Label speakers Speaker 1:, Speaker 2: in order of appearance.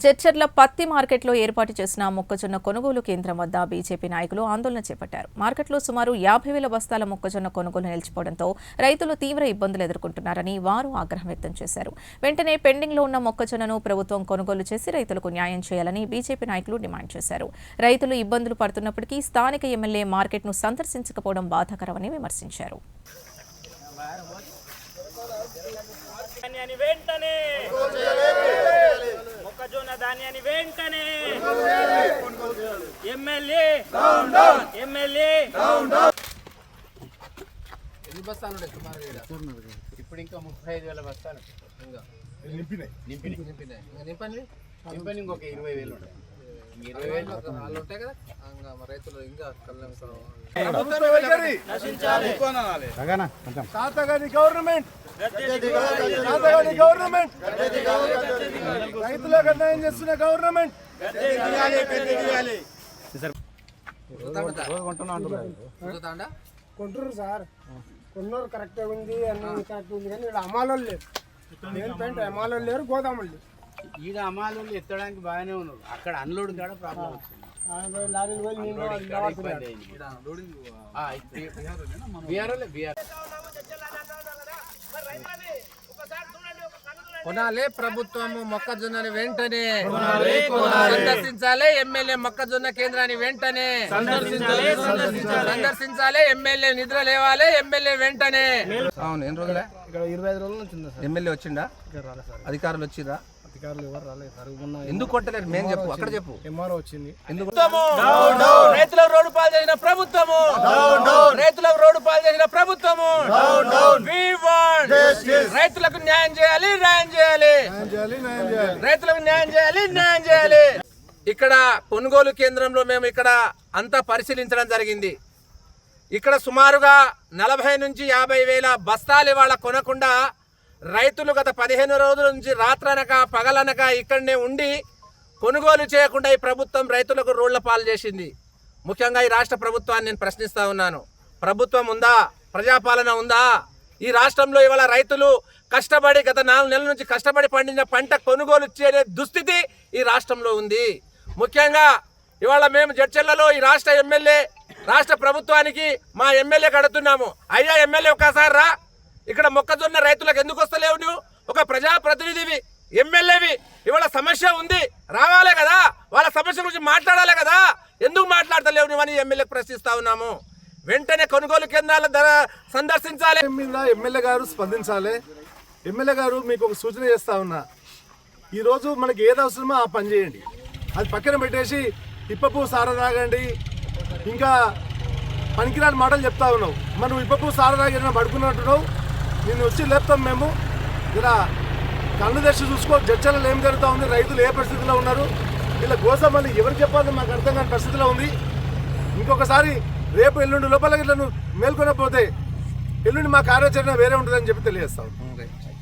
Speaker 1: జడ్చర్ల పత్తి మార్కెట్లో ఏర్పాటు చేసిన మొక్కజొన్న కొనుగోలు కేంద్రం వద్ద బీజేపీ నాయకులు ఆందోళన చేపట్టారు. మార్కెట్లో సుమారు 50,000 బస్తాల మొక్కజొన్న కొనుగోలు నిలిచిపోవడంతో రైతులు తీవ్ర ఇబ్బందులు ఎదుర్కొంటున్నారని వారు ఆగ్రహం వ్యక్తం చేశారు. వెంటనే పెండింగ్లో ఉన్న మొక్కజొన్నను ప్రభుత్వం కొనుగోలు చేసి రైతులకు న్యాయం చేయాలని బీజేపీ నాయకులు డిమాండ్ చేశారు. రైతులు ఇబ్బందులు పడుతున్నప్పటికీ స్థానిక ఎమ్మెల్యే మార్కెట్ను సందర్శించకపోవడం బాధాకరమని విమర్శించారు.
Speaker 2: మొక్కజొన్న ధాన్యాన్ని వెంటనే ఎమ్మెల్యే
Speaker 3: ఎన్ని బస్తాలు ఉన్నాయి సుమారుగా? ఇప్పుడు ఇంకా 35,000 బస్తాలు నింపినాయి. నింపండి ఇంకొక 20,000 ఉంటాయి. 20,000 వాళ్ళు ఉంటాయి కదా. రైతులు ఇంకా
Speaker 4: గవర్నమెంట్ రైతులకు అన్యాయం చేస్తున్న గవర్నమెంట్
Speaker 5: కొంటారు సార్. కొన్నూరు కరెక్ట్గా ఉంది, అన్ని కరెక్ట్ ఉంది, కానీ ఇక్కడ అమ్మాలో లేరు. ఏంటంటే అమ్మాలో లేరు, గోదాములు లేరు.
Speaker 3: ఈడ అమ్మాలు ఎత్తడానికి బాగానే ఉన్నారు. అక్కడ అన్లోడ్ కూడా ప్రాబ్లం వచ్చింది. కొనాలి ప్రభుత్వము మొక్కజొన్నని వెంటనే సందర్శించాలి. ఎమ్మెల్యే మొక్కజొన్న కేంద్రాన్ని వెంటనే సందర్శించాలి. ఎమ్మెల్యే నిద్ర లేవాలి. ఎమ్మెల్యే వెంటనే. అవును, ఎన్ని రోజులే?
Speaker 5: ఇక్కడ 25 రోజుల నుంచి ఉంది సార్.
Speaker 3: ఎమ్మెల్యే వచ్చిండా? అధికారులు వచ్చిరా?
Speaker 5: అధికారులు ఎవరు రాలేదు సార్.
Speaker 3: ఎందుకు కొట్టలేదు? మేము చెప్పు, అక్కడ చెప్పు.
Speaker 5: ఎంఆర్ఓ వచ్చింది.
Speaker 3: ఎందుకు రైతులకు రోడ్డు పాలు చేసిన ప్రభుత్వము, రైతులకు రోడ్డు పాలు చేసిన ప్రభుత్వము. రైతులకు న్యాయం చేయాలి, రైతులకు న్యాయం చేయాలి. ఇక్కడ కొనుగోలు కేంద్రంలో మేము ఇక్కడ అంతా పరిశీలించడం జరిగింది. ఇక్కడ సుమారుగా 40 నుంచి 50,000 బస్తాలు ఇవాళ కొనకుండా రైతులు గత 15 రోజుల నుంచి రాత్రనక పగలనక ఇక్కడనే ఉండి కొనుగోలు చేయకుండా ఈ ప్రభుత్వం రైతులకు రోడ్ల పాలు చేసింది. ముఖ్యంగా ఈ రాష్ట్ర ప్రభుత్వాన్ని నేను ప్రశ్నిస్తా ఉన్నాను. ప్రభుత్వం ఉందా? ప్రజాపాలన ఉందా? ఈ రాష్ట్రంలో ఇవాళ రైతులు కష్టపడి గత 4 నెలల నుంచి కష్టపడి పండించిన పంట కొనుగోలు చేయలే దుస్థితి ఈ రాష్ట్రంలో ఉంది. ముఖ్యంగా ఇవాళ మేము జడ్చర్లలో ఈ రాష్ట్ర ఎమ్మెల్యే రాష్ట్ర ప్రభుత్వానికి మా ఎమ్మెల్యేకి అడుగుతున్నాము. అయ్యా ఎమ్మెల్యే ఒకసారి రా, ఇక్కడ మొక్కజొన్న రైతులకు ఎందుకు వస్తలేవు? నువ్వు ఒక ప్రజాప్రతినిధివి, ఎమ్మెల్యేవి. ఇవాళ సమస్య ఉంది, రావాలే కదా, వాళ్ళ సమస్య గురించి మాట్లాడాలి కదా. ఎందుకు మాట్లాడతలేవు నువ్వని ఎమ్మెల్యేకి ప్రశ్నిస్తా ఉన్నాము. వెంటనే కొనుగోలు కేంద్రాల సందర్శించాలి.
Speaker 4: ఎమ్మెల్యే గారు స్పందించాలి. ఎమ్మెల్యే గారు మీకు ఒక సూచన చేస్తా ఉన్నా. ఈరోజు మనకి ఏది అవసరమో ఆ పని చేయండి. అది పక్కన పెట్టేసి ఇప్పపు సార తాగండి, ఇంకా పనికిరాని మాటలు చెప్తా ఉన్నావు. మనం ఇప్పపు సార తాగి పడుకున్నట్టున్నావు. నేను వచ్చి లేపుతాం మేము. ఇలా కళ్ళు తెచ్చి చూసుకో, జడ్చర్లలో ఏం జరుగుతూ ఉంది, రైతులు ఏ పరిస్థితిలో ఉన్నారు, ఇలా కోసం మళ్ళీ ఎవరికి చెప్పాలని మాకు అర్థం కాని పరిస్థితిలో ఉంది. ఇంకొకసారి రేపు ఎల్లుండి లోపల ఇట్లా నువ్వు మేల్కొనకపోతే ఎల్లుండి మా కార్యాచరణ వేరే ఉంటుందని చెప్పి తెలియజేస్తాం.